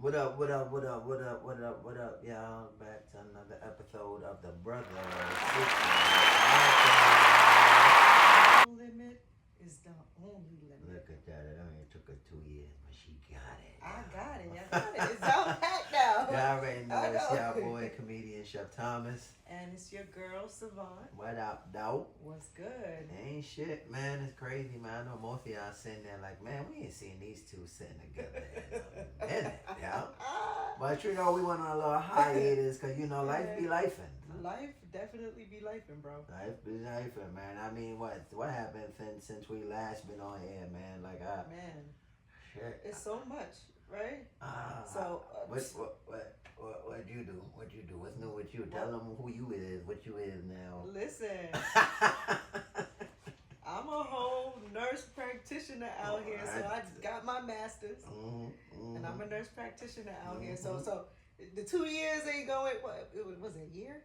What up, what up, what up, what up, what up, what up, y'all? Back to another episode of the Brother Sissy Podcast. Limit is the only limit. Look at that. It only took her 2 years, but she got it. I got it. It's all packed now. Y'all already know it's y'all boy, comedian Chef Thomas. And it's your girl, Savant. What up, dope? What's good? Ain't shit, man. It's crazy, man. I know most of y'all sitting there like, man, we ain't seen these two sitting together in a minute, yo. But you know, we went on a little hiatus because, you know, life be lifing. Life definitely be lifing, bro. Life be lifing, man. I mean, what happened since we last been on air, man? Like, man, shit. it's so much, right? What you do? What you do? What's new with you? Tell them who you is, what you is now. Listen, I'm a whole nurse practitioner out here, so I got my master's, and I'm a nurse practitioner out here. So the 2 years ain't going. What was it? A year?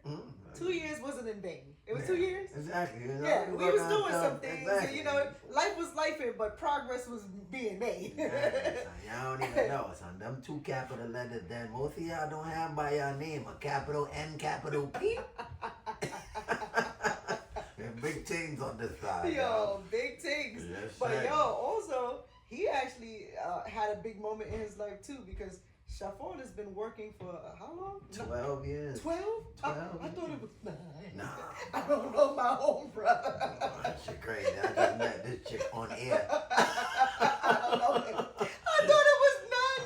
2 years wasn't in vain. It was 2 years. Exactly. You know, yeah, we was doing some things. Exactly. And, you know, life was lifing, but progress was being made. Y'all don't even know, son. Them two capital letters that most of y'all don't have by your name, a capital N, capital P. Big things on this side. Yo, big things. Yes, but yo, also, he actually had a big moment in his life too, because Shafon has been working for how long? 12 years. 12? 12. I thought it was 9. Nah. I don't know my own brother. Oh, that shit crazy. I just met this chick on air. I don't know. I thought it was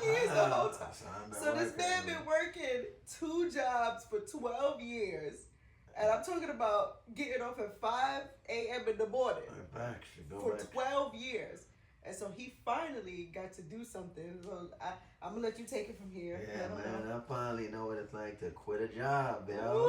9 years the whole time. So this man been working 2 jobs for 12 years. And I'm talking about getting off at 5 a.m. in the morning for 12 years. And so he finally got to do something. So I'm going to let you take it from here. Yeah, man. I finally know what it's like to quit a job, yo.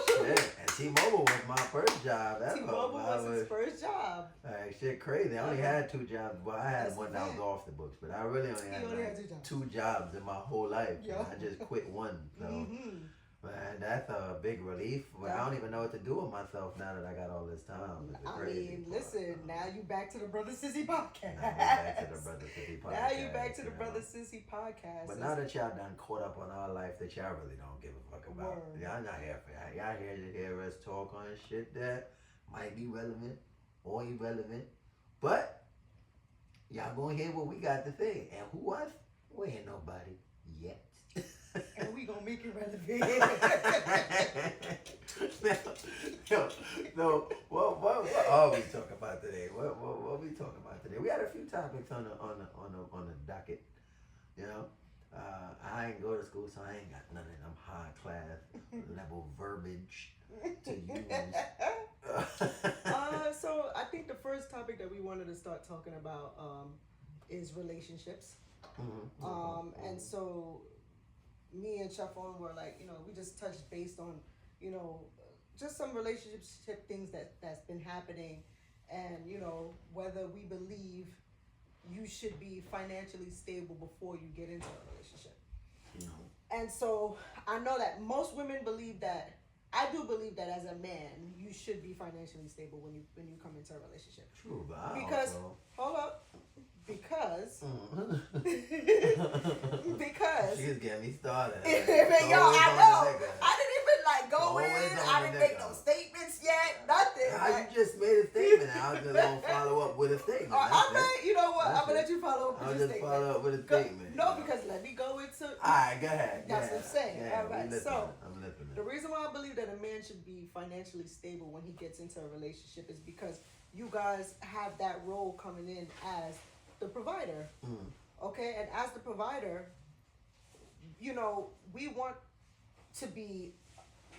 Shit. And T-Mobile was my first job. T-Mobile was his first job. Like, shit crazy. I only had 2 jobs. Well, I had one that was off the books. But I really only had 2 jobs in my whole life. Yo. I just quit one. So. Man, that's a big relief. Well, I don't even know what to do with myself now that I got all this time. Listen, now you back to the Brother Sissy Podcast. Now you back to the Brother Sissy Podcast. But now that y'all done caught up on our life that y'all really don't give a fuck about. Y'all not here for that. Y'all here to hear us talk on shit that might be relevant or irrelevant. But y'all gonna hear what we got to say. And who us? We ain't nobody yet. And we gonna make it relevant. So what are we talking about today? What we talking about today? We had a few topics on the docket. You know, I ain't go to school, so I ain't got none of them high class level verbiage to use. So I think the first topic that we wanted to start talking about is relationships. And so me and Shafon were like, you know, we just touched based on, you know, just some relationship things that's been happening, and you know, whether we believe you should be financially stable before you get into a relationship. And so I know that most women believe that. I do believe that as a man, you should be financially stable when you come into a relationship. True, but because hold up. Because she's getting me started. Yo, I know. I didn't even like go in. I didn't make no statements yet. Nothing. You just made a statement. I was just gonna follow up with a statement. You know what? I'm gonna let you follow up with a statement. I'll just follow up with a statement. No, because let me go into. Alright, go ahead. That's what I'm saying. All right. So I'm listening. The reason why I believe that a man should be financially stable when he gets into a relationship is because you guys have that role coming in as the provider. Okay, and as the provider, you know, we want to be,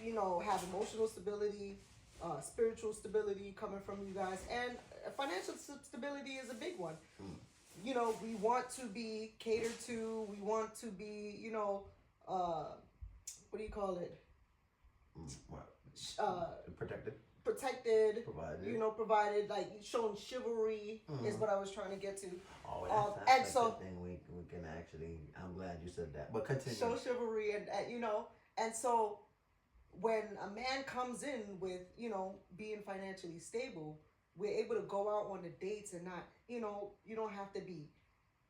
you know, have emotional stability, spiritual stability coming from you guys, and financial stability is a big one. You know, we want to be catered to. We want to be, you know, what do you call it? Protected, provided, like showing chivalry is what I was trying to get to. That's a thing we can actually. I'm glad you said that. But continue. Show chivalry, and you know, and so when a man comes in with, you know, being financially stable, we're able to go out on the dates and not, you know, you don't have to be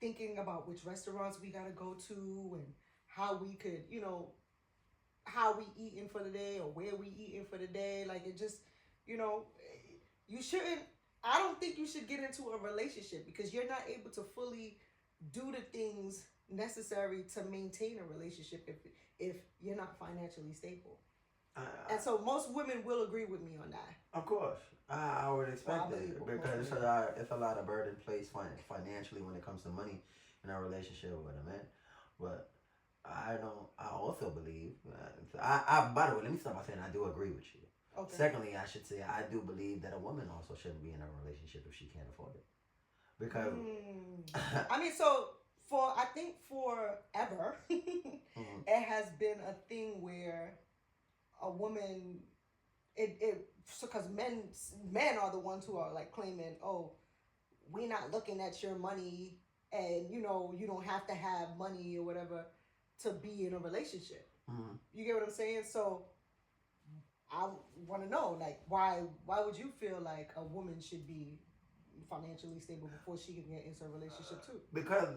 thinking about which restaurants we gotta go to and how we could, how we eating for the day or where we eating for the day. Like it just, you know, you shouldn't. I don't think you should get into a relationship because you're not able to fully do the things necessary to maintain a relationship if you're not financially stable. And so most women will agree with me on that. Of course, I would expect it because it's a lot of burden placed financially when it comes to money in a relationship with a man. But I don't. I also believe. By the way, let me start by saying I do agree with you. Okay. Secondly, I should say I do believe that a woman also shouldn't be in a relationship if she can't afford it. Because I mean, so I think forever it has been a thing where a woman because men are the ones who are like claiming, oh, we're not looking at your money and you don't have to have money or whatever to be in a relationship. You get what I'm saying? So I want to know, like, why would you feel like a woman should be financially stable before she can get into a relationship too? Because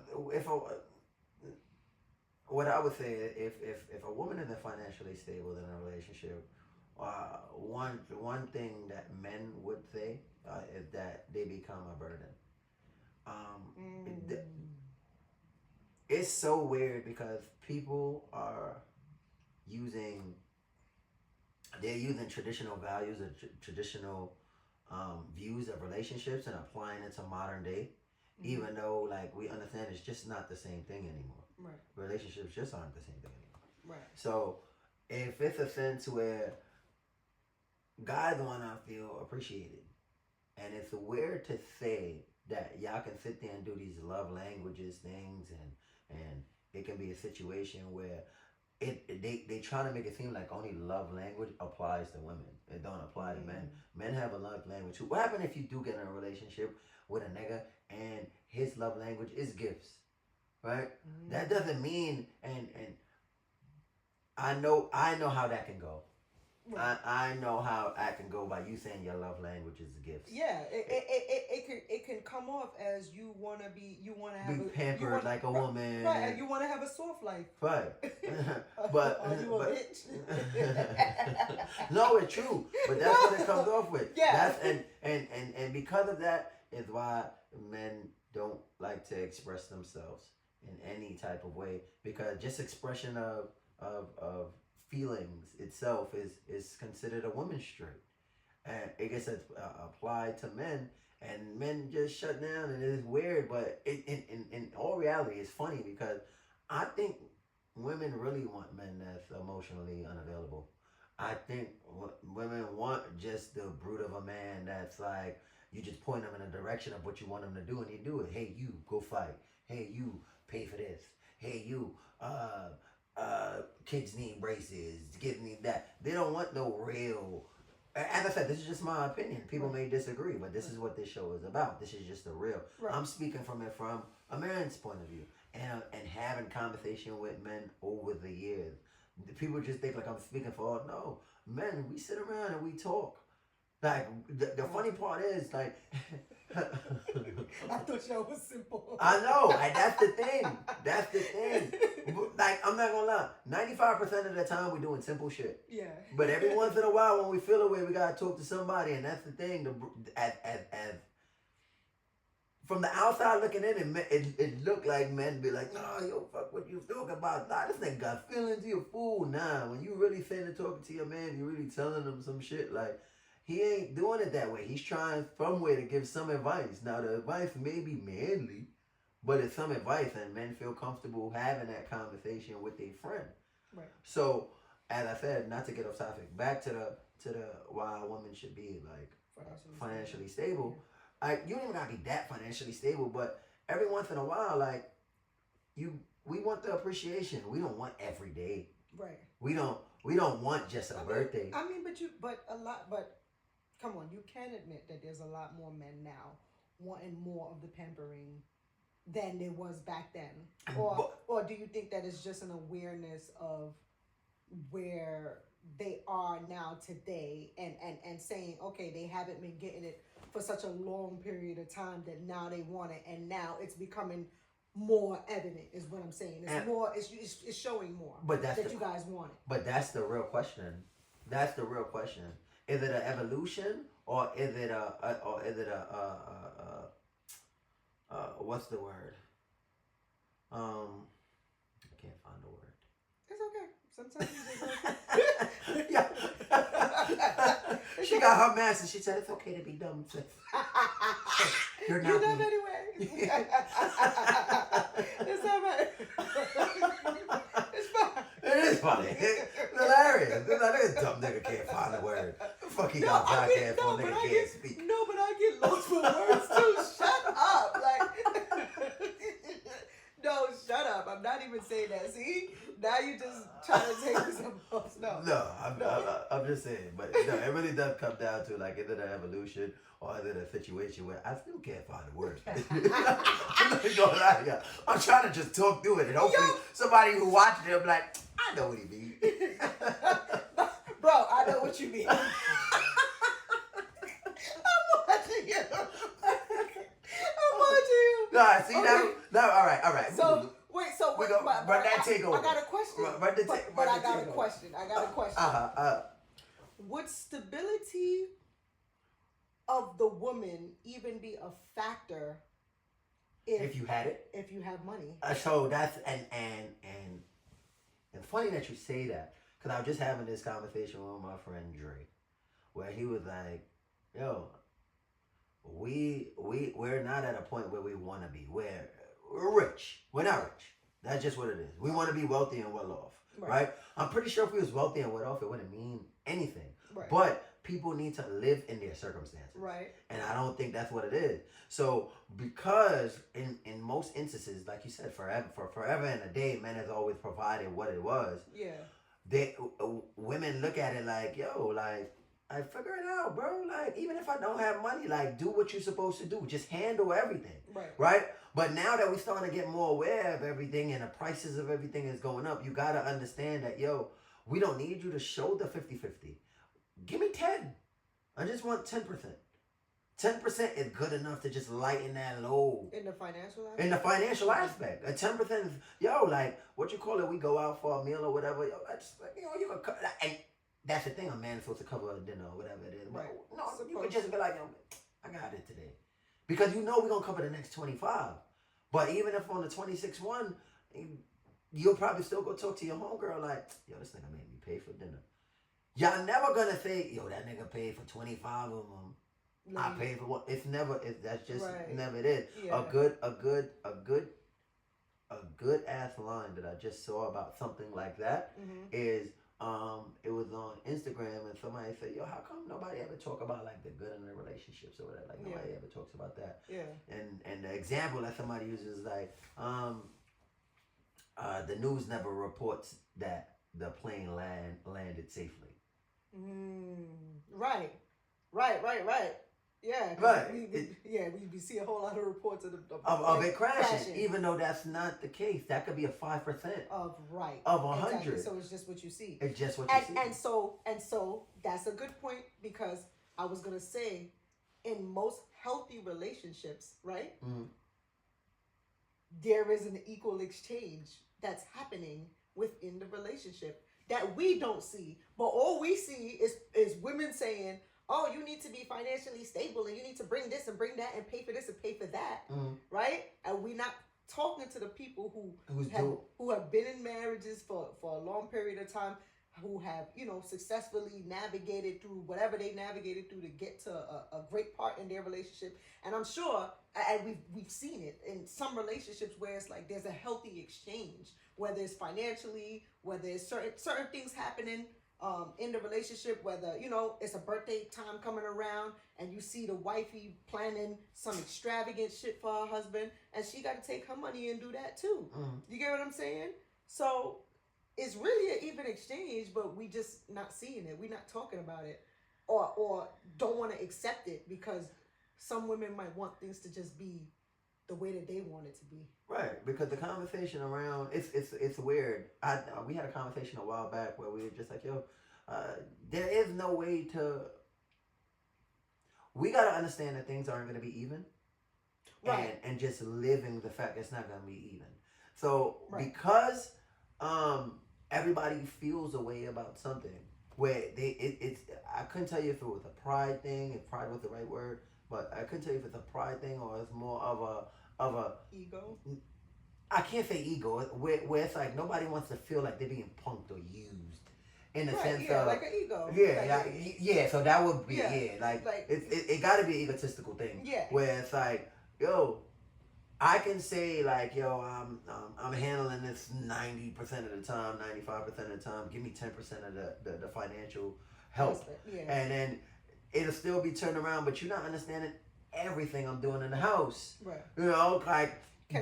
what I would say, if a woman is financially stable in a relationship, one thing that men would say is that they become a burden. It's so weird because people are using traditional values or traditional views of relationships and applying it to modern day, even though like we understand it's just not the same thing anymore. Right. Relationships just aren't the same thing anymore. Right. So if it's a sense where guys want to feel appreciated, and it's weird to say that y'all can sit there and do these love languages things, and it can be a situation where they try to make it seem like only love language applies to women. It don't apply to men. Men have a love language too. What happens if you do get in a relationship with a nigga and his love language is gifts? Right? That doesn't mean and I know how that can go. Right. I know how I can go by you saying your love language is gifts. Yeah, it can come off as you want to have be pampered like a woman. Right, and you want to have a soft life. Right. But are you a bitch? No, it's true. But that's what it comes off with. Yeah. And because of that is why men don't like to express themselves in any type of way, because just expression of feelings itself is considered a woman's trait, and it gets applied to men, and men just shut down, and it's weird. But in all reality, it's funny because I think women really want men that's emotionally unavailable. I think women want just the brute of a man that's like you just point them in a direction of what you want them to do, and you do it. Hey, you go fight. Hey, you pay for this. Hey, you kids need braces, give me that. They don't want no real. As I said, this is just my opinion. People may disagree, but this is what this show is about. This is just the real. Right. I'm speaking from a man's point of view, and having conversation with men over the years. People just think like I'm speaking for all. No, men, we sit around and we talk. Like the funny part is like I thought y'all was simple. I know. That's the thing. That's the thing. Like I'm not gonna lie. 95% of the time we're doing simple shit. Yeah. But every once in a while when we feel away, we gotta talk to somebody, and that's the thing. As from the outside looking in, it looked like men be like, nah, yo, fuck what you talking about. Nah, this nigga got feelings. You a fool. Nah, when you really sitting and talking to your man, you really telling him some shit like. He ain't doing it that way. He's trying some way to give some advice. Now, the advice may be manly, but it's some advice, and men feel comfortable having that conversation with their friend. Right. So, as I said, not to get off topic, back to the why a woman should be like financially stable. Like you don't even gotta be that financially stable, but every once in a while, like we want the appreciation. We don't want every day. Right. We don't want just a birthday. But come on, you can admit that there's a lot more men now wanting more of the pampering than there was back then. Or do you think that it's just an awareness of where they are now today and saying, okay, they haven't been getting it for such a long period of time that now they want it, and now it's becoming more evident. Is what I'm saying. It's more. It's showing more. But that's that you guys want it. But that's the real question. That's the real question. Is it an evolution or is it what's the word? I can't find the word. It's okay. Sometimes you just yeah. She got her master. She said it's okay to be dumb. You're not. You're dumb anyway. It's not bad. It's fine. It is funny. It's hilarious. This dumb nigga can't find the word. The fuck he got podcast for a nigga can't speak. No, but I get lost for words too. Shut up. No, shut up. I'm not even saying that. See? Now you just trying to take this up. No. I'm just saying. But no, it really does come down to like, is it an evolution or is it a situation where I still can't find the word. I'm trying to just talk through it and hopefully somebody who watched it will be like, I know what he means. Bro, I know what you mean. I'm watching you. Nah, see okay. No, all right. So wait, so we go run that take over. I got a question. But I got a question. Would stability of the woman even be a factor if you had it? If you have money. So that's and funny that you say that because I was just having this conversation with my friend Dre, where he was like, "Yo, we're not at a point where we want to be. We're rich. We're not rich. That's just what it is. We want to be wealthy and well off, right? I'm pretty sure if we was wealthy and well off, it wouldn't mean anything. Right. But people need to live in their circumstances, right? And I don't think that's what it is. So because in most instances, like you said, forever and a day, men has always provided what it was. Yeah. Women look at it like, yo, like. I figure it out, bro. Like, even if I don't have money, like, do what you're supposed to do. Just handle everything. Right? But now that we're starting to get more aware of everything and the prices of everything is going up, you got to understand that, yo, we don't need you to shoulder 50-50. Give me 10. I just want 10%. 10% is good enough to just lighten that load. In the financial aspect? In the financial aspect. 10% is, yo, like, what you call it? We go out for a meal or whatever. Yo, I just, you know, you can cut. And that's the thing, a man's supposed to cover a dinner or whatever it is. Right. No, you could just be like, yo, I got it today. Because you know we're going to cover the next 25. But even if on the 26th one, you'll probably still go talk to your homegirl like, yo, this nigga made me pay for dinner. Y'all never going to say, yo, that nigga paid for 25 of them. I paid for one. It's never, that's just never it is. Yeah. A good ass line that I just saw about something like that is, it was on Instagram and somebody said, yo, how come nobody ever talk about like the good in the relationships or whatever? Like nobody ever talks about that. Yeah. And the example that somebody uses is like, the news never reports that the plane landed safely. Right. Yeah, right. We see a whole lot of reports of it crashing, even though that's not the case. That could be a 5% of 100. Exactly. So it's just what you see. It's just what you see. And so that's a good point because I was gonna say, in most healthy relationships, right? There is an equal exchange that's happening within the relationship that we don't see, but all we see is women saying, oh, you need to be financially stable and you need to bring this and bring that and pay for this and pay for that, right? And we're not talking to the people who have been in marriages for a long period of time, who have, you know, successfully navigated through whatever they navigated through to get to a great part in their relationship. And I'm sure, and we've seen it in some relationships where it's like there's a healthy exchange, whether it's financially, whether it's certain things happening in the relationship, whether, you know, it's a birthday time coming around and you see the wifey planning some extravagant shit for her husband and she got to take her money and do that too. You get what I'm saying? So it's really an even exchange, but we just not seeing it. We're not talking about it or don't want to accept it because some women might want things to just be the way that they want it to be. Right, because the conversation around it's weird. We had a conversation a while back where we were just like, yo, there is no way to. We gotta understand that things aren't gonna be even. and just living the fact it's not gonna be even. So because everybody feels a way about something where it's I couldn't tell you if it was a pride thing, if pride was the right word, but I couldn't tell you if it's a pride thing or it's more of a ego. I can't say ego, where it's like nobody wants to feel like they're being punked or used in the sense of like an ego. Yeah. So that would be like it got to be an egotistical thing. Yeah. Where it's like, yo, I can say like, yo, I'm handling this 90% of the time, 95% of the time. Give me 10% of the financial help, and then it'll still be turned around. But you're not understanding everything I'm doing in the house. Right. You know, like. They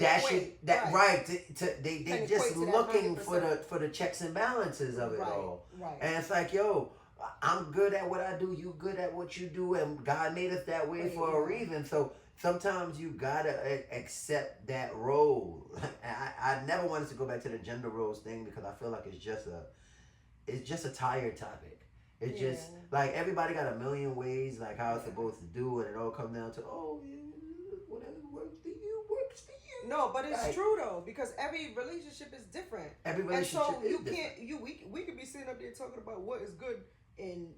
just looking for the checks and balances of it all. Right. And it's like, yo, I'm good at what I do, you good at what you do, and God made us that way for a reason. So sometimes you gotta accept that role. I never wanted to go back to the gender roles thing because I feel like it's just a tired topic. It's just like everybody got a million ways like how it's supposed to do, and it all comes down to whatever works for you works for you. No, but it's true though, because every relationship is different. Every relationship and so you is can't we could be sitting up there talking about what is good in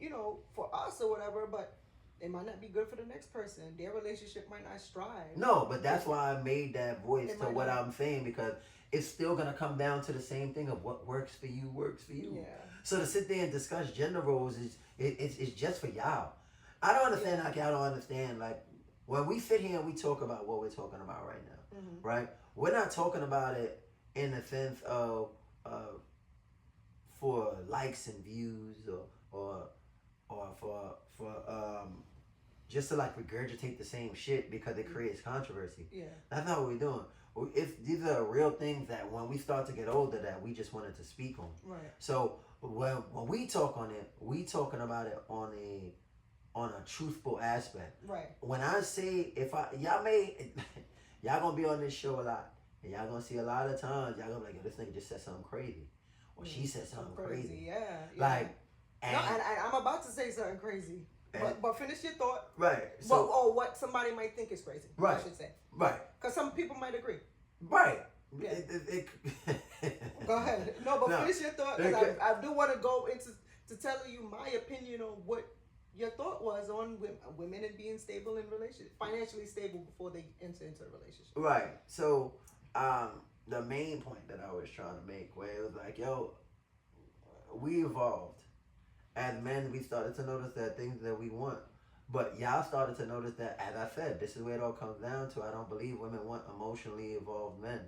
for us or whatever, but it might not be good for the next person. Their relationship might not strive. No, but that's why I made that voice to what I'm saying, because it's still gonna come down to the same thing of what works for you works for you. Yeah. So to sit there and discuss gender roles it's just for y'all. I don't understand like y'all don't understand like when we sit here and we talk about what we're talking about right now, right? We're not talking about it in the sense of for likes and views or for just to like regurgitate the same shit because it creates controversy. Yeah. That's not what we're doing. These are real things that when we start to get older that we just wanted to speak on. Right. So when we talk on it, we talking about it on a truthful aspect. Right. When I say y'all gonna be on this show a lot, and y'all gonna see a lot of times y'all gonna be like, yo, this nigga just said something crazy, or she said something crazy. Yeah. Like, and I'm about to say something crazy. But finish your thought. Right. So, what somebody might think is crazy. Right. I should say. Right. Because some people might agree. Right. Yeah. Go ahead. No, finish your thought, because I do want to go into telling you my opinion on what your thought was on women and being stable in relationship, financially stable before they enter into a relationship. Right. So, the main point that I was trying to make, where it was like, yo, we evolved. As men, we started to notice that things that we want. But y'all started to notice that, as I said, this is where it all comes down to. I don't believe women want emotionally evolved men.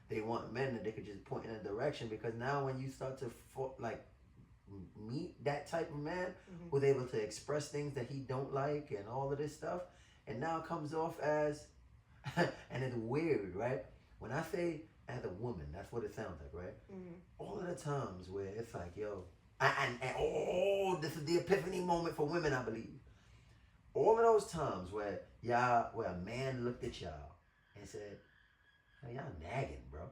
They want men that they could just point in a direction, because now when you start to meet that type of man who's able to express things that he don't like and all of this stuff, and now it comes off as, and it's weird, right? When I say as a woman, that's what it sounds like, right? All of the times where it's like, yo, this is the epiphany moment for women, I believe. All of those times where a man looked at y'all and said, hey, y'all nagging, bro.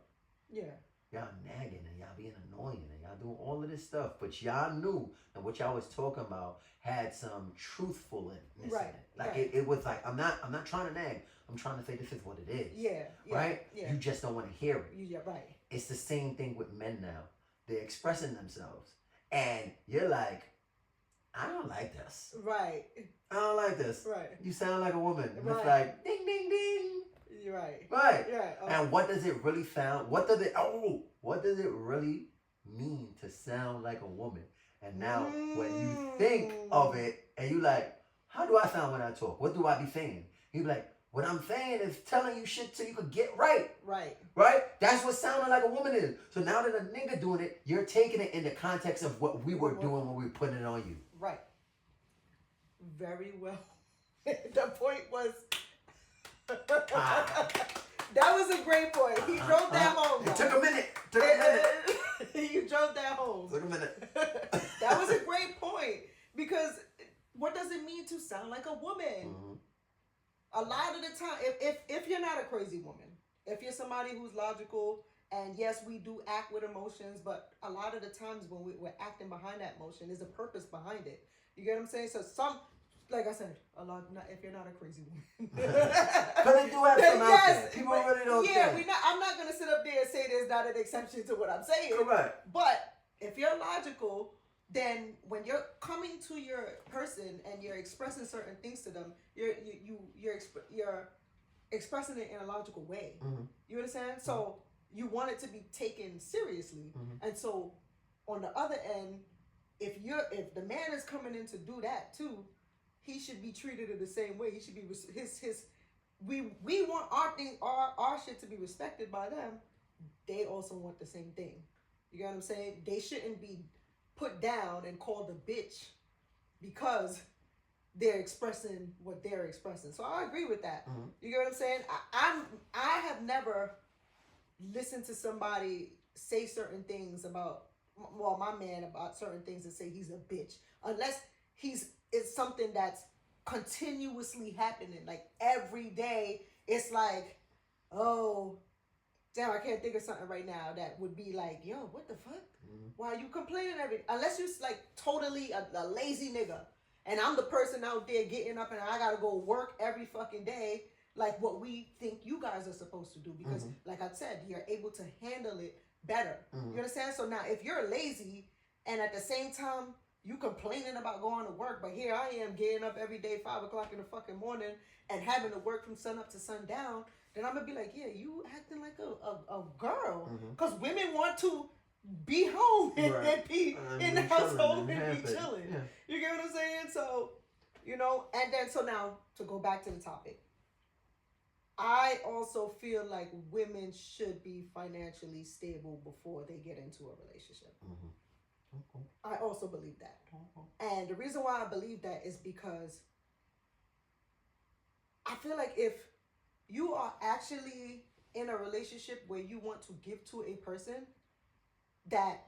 Yeah. Y'all nagging and y'all being annoying and y'all doing all of this stuff, but y'all knew that what y'all was talking about had some truthfulness in it. Like it was like, I'm not trying to nag. I'm trying to say this is what it is. Yeah. Right? Yeah. You just don't want to hear it. Yeah, right. It's the same thing with men now. They're expressing themselves. And you're like, I don't like this. Right. I don't like this. Right. You sound like a woman. And right. It's like, ding, ding, ding. You're right. Right. Yeah. And what does it really sound? What does it really mean to sound like a woman? And now when you think of it and you like, how do I sound when I talk? What do I be saying? You be like, what I'm saying is telling you shit so you could get right. Right. Right? That's what sounding like a woman is. So now that a nigga doing it, you're taking it in the context of what we were doing when we were putting it on you. Right. Very well. The point was... That was a great point. He drove that home. It took a minute. You drove that home. Took a minute. That was a great point. Because what does it mean to sound like a woman? A lot of the time, if you're not a crazy woman, if you're somebody who's logical, and yes, we do act with emotions, but a lot of the times when we're acting behind that emotion, there's a purpose behind it. You get what I'm saying? So like I said, a lot. Not, if you're not a crazy woman, because they do have some out there. People really don't. Yeah, I'm not gonna sit up there and say there's not an exception to what I'm saying. Correct. But if you're logical, then when you're coming to your person and you're expressing certain things to them, you're expressing it in a logical way. Mm-hmm. You understand? So you want it to be taken seriously, and so on the other end, if the man is coming in to do that too, he should be treated in the same way. He should be we want our shit to be respected by them. They also want the same thing. You get what I'm saying? They shouldn't be put down and called a bitch because they're expressing what they're expressing. So I agree with that. You get what I'm saying? I have never listened to somebody say certain things about my man about certain things and say he's a bitch, unless it's something that's continuously happening, like every day. It's like, oh damn, I can't think of something right now that would be like, yo, what the fuck? Why are you complaining unless you're like totally a lazy nigga, and I'm the person out there getting up and I gotta go work every fucking day, like what we think you guys are supposed to do, because like I said, you're able to handle it better. You understand? So now if you're lazy and at the same time you complaining about going to work, but here I am getting up every day 5 o'clock in the fucking morning and having to work from sun up to sundown, then I'm gonna be like, yeah, you acting like a girl, because women want to be home and be in the household and be chilling. Yeah. You get what I'm saying? So, and then so now to go back to the topic, I also feel like women should be financially stable before they get into a relationship. I also believe that. And the reason why I believe that is because I feel like if you are actually in a relationship where you want to give to a person, that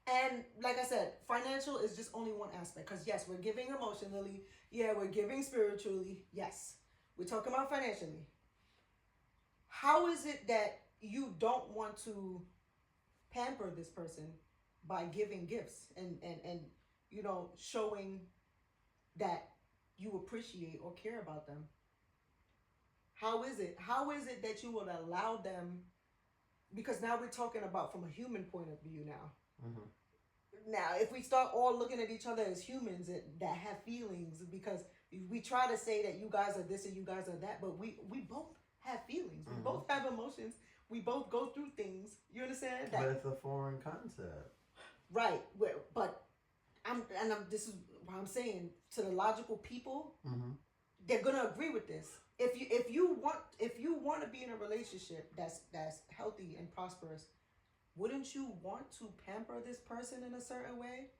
and like I said, financial is just only one aspect, because yes, we're giving emotionally, yeah, we're giving spiritually, yes, we're talking about financially. How is it that you don't want to pamper this person by giving gifts and showing that you appreciate or care about them? How is it that you would allow them? Because now we're talking about from a human point of view now. Now, if we start all looking at each other as humans that have feelings, because we try to say that you guys are this and you guys are that, but we both have feelings. We both have emotions. We both go through things. You understand? But it's a foreign concept. Right. But this is what I'm saying. To the logical people, they're gonna agree with this. If you want to be in a relationship that's healthy and prosperous, wouldn't you want to pamper this person in a certain way?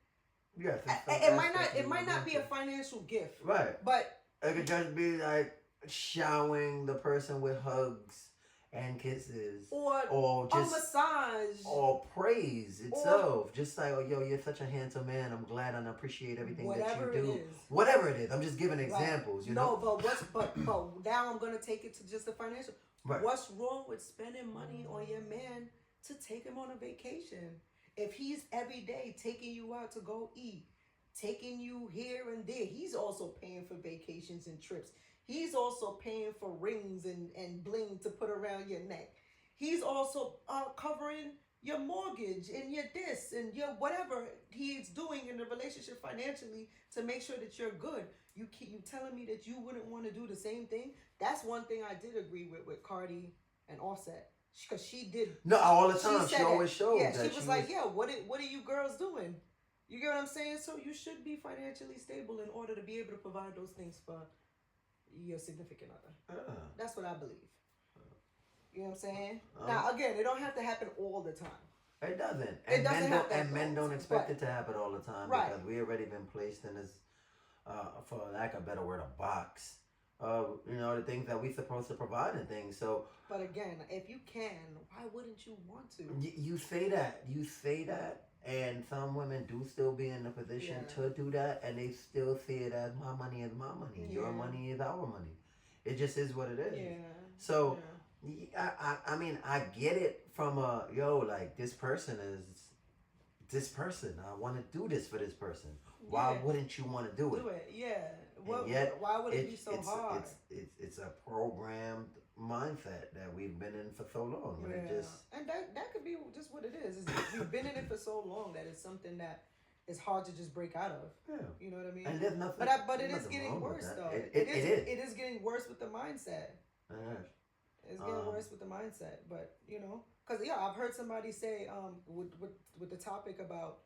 Yes. It might not be a financial gift. Right. But it could just be like showering the person with hugs and kisses, or just a massage, or praise itself. Just like, oh, yo, you're such a handsome man. I'm glad and appreciate everything that you do. Whatever it is, I'm just giving examples. You know. No, but now I'm gonna take it to just the financial. Right. What's wrong with spending money on your man to take him on a vacation? If he's every day taking you out to go eat, taking you here and there, he's also paying for vacations and trips. He's also paying for rings and bling to put around your neck. He's also covering your mortgage and your this and your whatever he's doing in the relationship financially to make sure that you're good. You telling me that you wouldn't want to do the same thing? That's one thing I did agree with Cardi and Offset, because she did. No, all the time. She always showed. Yeah, she was like, yeah, what are you girls doing? You get what I'm saying? So you should be financially stable in order to be able to provide those things for your significant other. That's what I believe. You know what I'm saying? Now, again, it don't have to happen all the time. It doesn't. And men don't expect it to happen all the time, because we already been placed in this, for lack of a better word, a box. The things that we supposed to provide and things. So. But again, if you can, why wouldn't you want to? You say that. And some women do still be in the position to do that, and they still see it as my money is my money. Yeah. Your money is our money. It just is what it is. Yeah. So, I mean, I get it from like this person. I want to do this for this person. Why wouldn't you want to do it? Do it, yeah. And yet, why would it be so hard? It's a programmed mindset that we've been in for so long. Yeah. And that could be just what it is. We've been in it for so long that it's something that is hard to just break out of. Yeah. You know what I mean? And there's nothing. But it is getting worse though. It is. It is getting worse with the mindset. It's getting worse with the mindset. But because I've heard somebody say with the topic about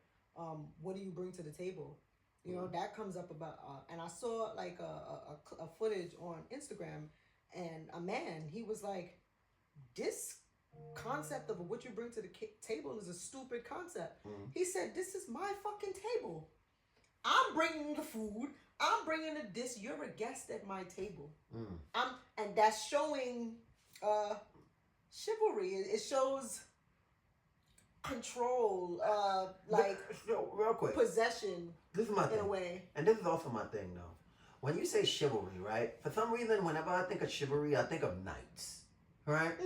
what do you bring to the table. That comes up about, and I saw like a footage on Instagram, and a man, he was like, this concept of what you bring to the table is a stupid concept. He said, this is my fucking table. I'm bringing the food. I'm bringing the dish. You're a guest at my table. And that's showing chivalry. It shows control, real quick, possession. This is my thing. In a way. And this is also my thing, though. When you say chivalry, right? For some reason, whenever I think of chivalry, I think of knights, right?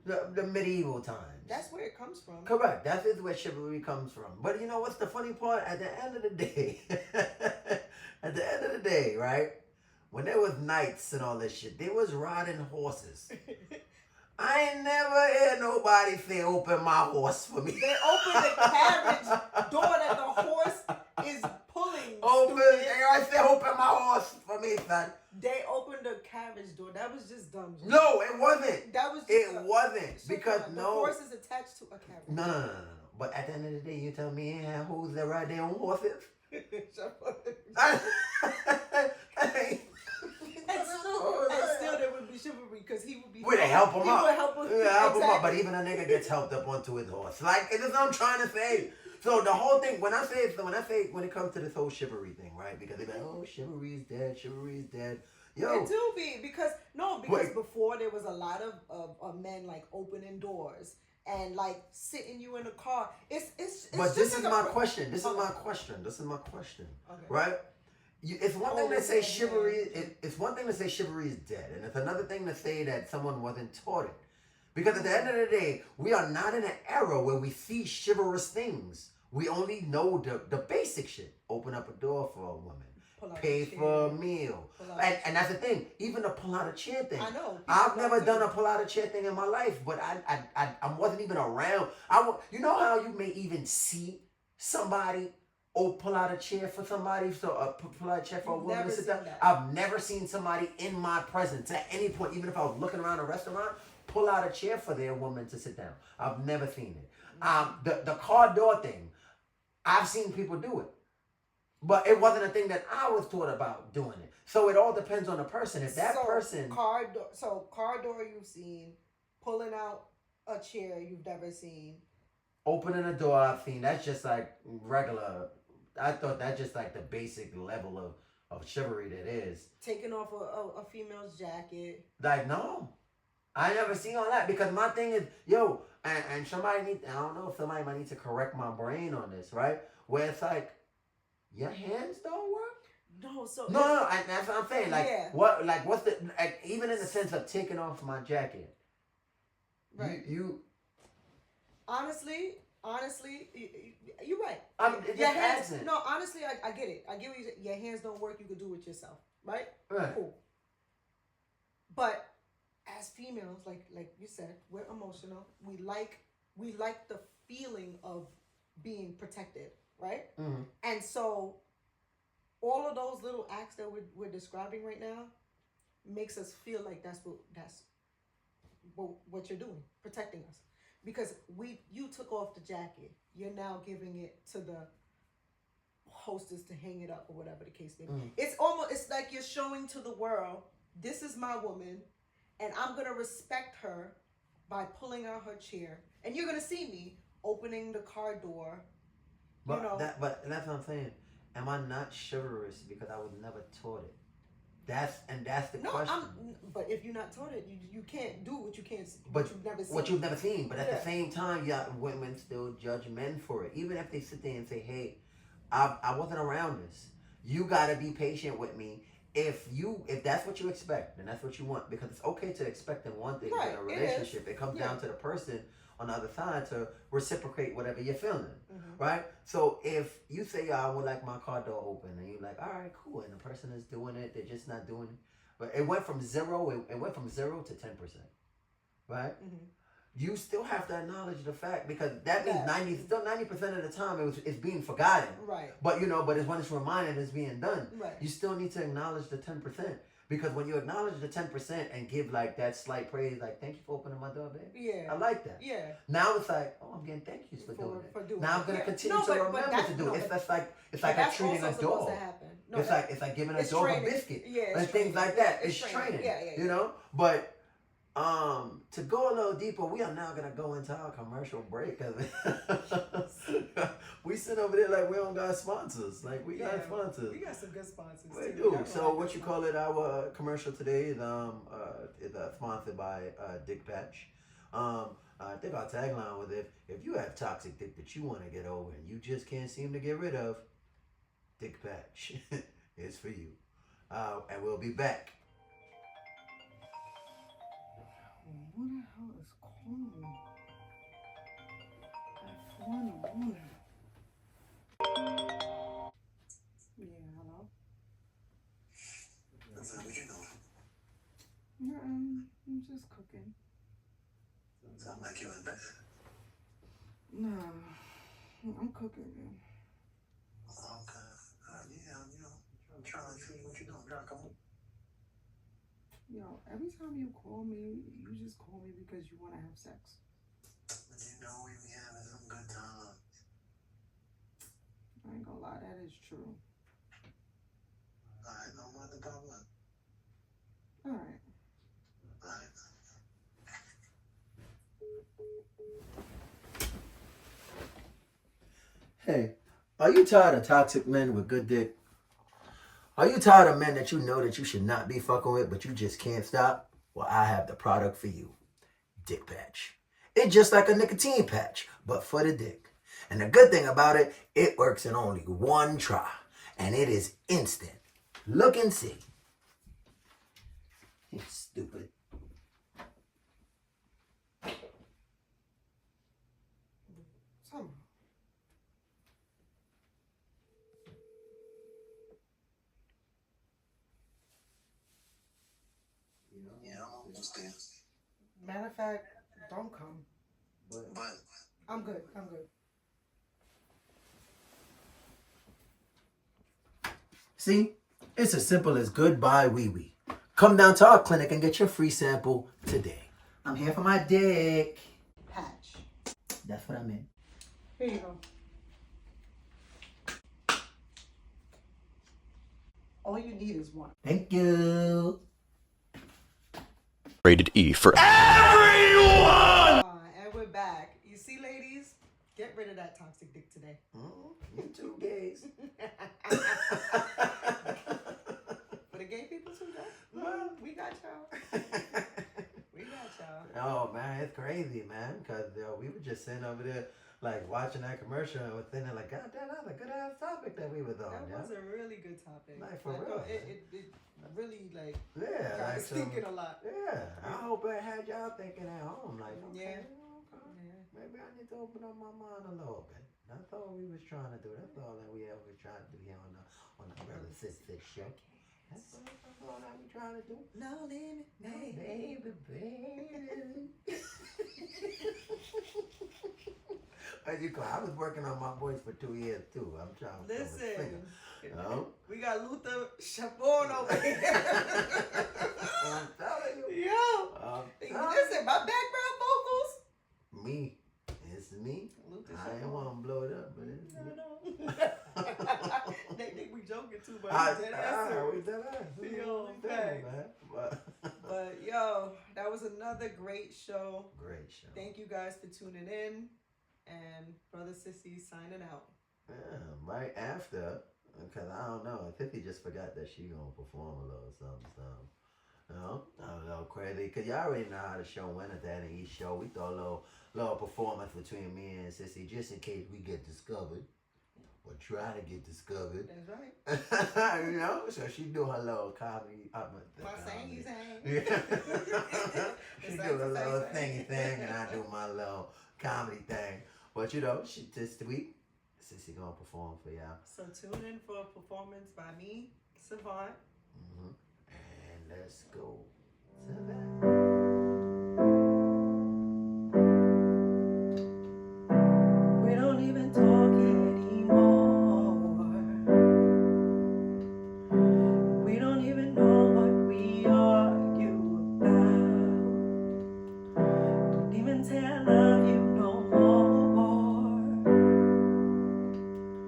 The medieval times. That's where it comes from. Correct. That is where chivalry comes from. But you know what's the funny part? At the end of the day, right? When there was knights and all this shit, they was riding horses. I ain't never heard nobody say, open my horse for me. They open the carriage door that the horse is pulling. I said, open my horse for me, son. They opened the carriage door. That was just dumb. No, it wasn't. That was just it wasn't. Because the horse is attached to a carriage. No. But at the end of the day, you tell me, who's that ride their own horses? And still there would be chivalry because he would be. Would they help him up? He would help him. Yeah, help him up. But even a nigga gets helped up onto his horse. Like, this is what I'm trying to say. So the whole thing, when it comes to this whole chivalry thing, right? Because they're like, oh, chivalry is dead. Yo. It do be because before there was a lot of men like opening doors and like sitting you in the car. But this is my question. This is my question. Okay. Right? It's one thing to say chivalry. It's one thing to say chivalry is dead, and it's another thing to say that someone wasn't taught it. Because at the end of the day, we are not in an era where we see chivalrous things. We only know the basic shit. Open up a door for a woman. Pay for a meal. And that's the thing. Even the pull out a chair thing. I know. I've never done a pull out a chair thing in my life, but I wasn't even around. You know how you may even see somebody pull out a chair for somebody, pull out a chair for a woman to sit down. I've never seen somebody in my presence at any point, even if I was looking around a restaurant, pull out a chair for their woman to sit down. I've never seen it. The car door thing, I've seen people do it. But it wasn't a thing that I was taught about doing it. So it all depends on the person. If that person... car door you've seen, pulling out a chair you've never seen. Opening a door I've seen, that's just like regular... I thought that's just like the basic level of chivalry that is. Taking off a female's jacket. Like, no. I never seen all that because my thing is, and somebody I don't know if somebody might need to correct my brain on this, right? Where it's like, your hands don't work? No, so... No, that's what I'm saying. Like, what's the... Like, even in the sense of taking off my jacket. Right. You... Honestly, you're right. Your hands. No, honestly, I get it. I get what you say. Your hands don't work. You could do it yourself, right? Right. Cool. But as females, like you said, we're emotional. We like the feeling of being protected, right? Mm-hmm. And so, all of those little acts that we're describing right now makes us feel like that's what you're doing, protecting us. Because you took off the jacket, you're now giving it to the hostess to hang it up or whatever the case may be. It's like you're showing to the world, this is my woman, and I'm gonna respect her by pulling out her chair, and you're gonna see me opening the car door. But that's what I'm saying. Am I not chivalrous because I was never taught it? That's the question. But if you're not taught it, you can't do what you've never seen. What you've never seen. But at the same time, women still judge men for it. Even if they sit there and say, hey, I wasn't around this. You got to be patient with me. if that's what you expect and that's what you want, because it's okay to expect and want things in a relationship. It comes down to the person on the other side to reciprocate whatever you're feeling, right? So if you say, I would like my car door open, and you're like, all right, cool, and the person is doing it, they're just not doing it. But it went from 0 to 10%, right? You still have to acknowledge the fact, because that means 90% of the time it's being forgotten. Right. But but it's when it's reminded it's being done. Right. You still need to acknowledge the 10%. Because when you acknowledge the 10% and give like that slight praise, like, thank you for opening my door, babe. Yeah. I like that. Yeah. Now it's like, oh, I'm getting thank yous for doing it. Now I'm gonna continue to remember to do it. It's like treating a dog. It's like giving a dog a biscuit. Yeah. And things like that. It's training. Yeah. But to go a little deeper, we are now gonna go into our commercial break. We sit over there like we don't got sponsors. Like we got sponsors. We got some good sponsors. We do. So what you call it? Our commercial today is sponsored by Dick Patch. I think our tagline was if you have toxic dick that you want to get over and you just can't seem to get rid of, Dick Patch is for you. And we'll be back. What the hell is calling me? At 4 in the morning. Yeah, hello? What you doing? No, I'm just cooking. Sound like you in bed. No, I'm cooking, man. Okay. I'm trying to see what you're doing. Come on. Yo, every time you call me, you just call me because you want to have sex. But we be having some good times. I ain't gonna lie, that is true. Alright, no more to talk about. Alright. Hey, are you tired of toxic men with good dick? Are you tired of men that you know that you should not be fucking with, but you just can't stop? Well, I have the product for you. Dick Patch. It's just like a nicotine patch, but for the dick. And the good thing about it, it works in only one try. And it is instant. Look and see. You stupid. Summer. Yeah, I understand. Matter of fact, don't come. But I'm good. see, it's as simple as goodbye wee wee. Come down to our clinic and get your free sample today. I'm here for my dick patch. That's what I meant. Here you go. All you need is one. Thank you. Rated E for everyone. And we're back. You see, ladies, get rid of that toxic dick today. You too, gays. For the gay people too, though. We got y'all. Oh man, it's crazy, man. Cause we were just sitting over there, like watching that commercial, and was thinking, like, God damn, that's a good ass topic that we was on. That was a really good topic. Like for real. It really got like us thinking a lot. Yeah, I hope it had y'all thinking at home, like, okay, maybe I need to open up my mind a little bit. That's all we was trying to do. That's all that we ever tried to do here on the Brother Sissy show. That's all that we trying to do. No limit, baby. As you call, I was working on my voice for 2 years too. I'm trying to listen. We got Luther Chabon over here. I'm telling you. Yo. Listen, my background vocals. Me. It's me. Luther I ain't want to blow it up, but it's me. They think we joking too, but we dead ass. Yo, but yo, that was another great show. Great show. Thank you guys for tuning in. And Brother Sissy signing out. Yeah, right after, because I don't know, Sissy just forgot that she gonna perform a little something. You know, a little crazy, because y'all already know how the show went at that in each show. We throw a little performance between me and Sissy just in case we get discovered. or try to get discovered. That's right. You know, so she do her little comedy. My sangy sang. Yeah. She The do her same little thing. thingy thing, and I do my little comedy thing. But you know, she this week, Sissy gonna perform for y'all. So tune in for a performance by me, Savant. And let's go to that. We don't even talk anymore. We don't even know what we argue about. Don't even say I love you no more.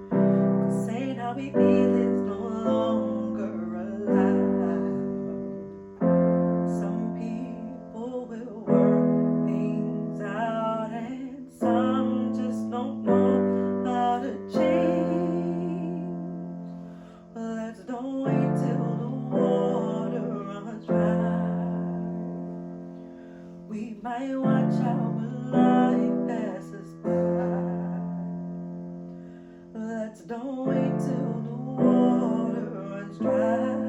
'Cause saying how we feel is no longer allowed. Some people will work things out, and some just don't know how to change. Well, let's don't wait till the water runs dry. We might watch our life pass us by. Let's don't wait till the water runs dry.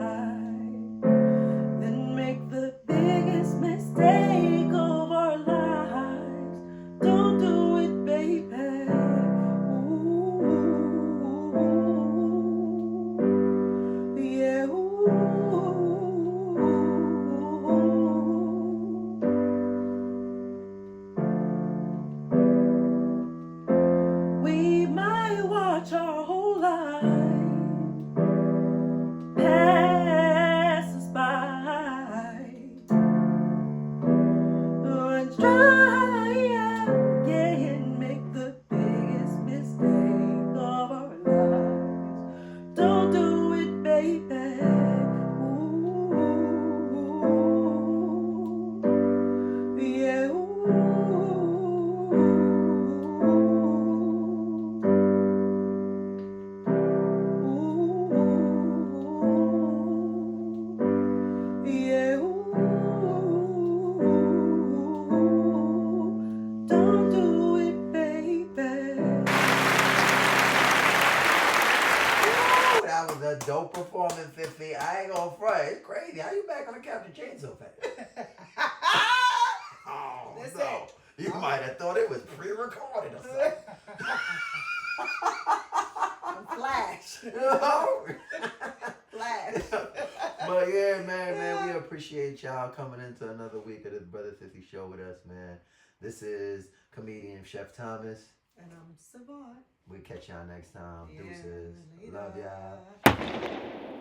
Then make the biggest mistake of our lives. Don't do it, baby. Ooh, yeah, ooh. We might watch our whole life pass us by. Runs dry, yeah, and make the biggest mistake of our lives. Don't do it, baby. Ooh, yeah, ooh. Yeah, don't do it, baby. Woo, that was a dope performance, Fifi. I ain't gonna front. It's crazy. How you back on the Captain Chain so fast? Oh, That's no. it. You might have thought it was pre-recorded or something. Flash. You know? Flash. But yeah, man, we appreciate y'all coming into another week of this Brother Sissy show with us, man. This is comedian Chef Thomas. And I'm Savant. We'll catch y'all next time. Yeah, Deuces. later. Love y'all.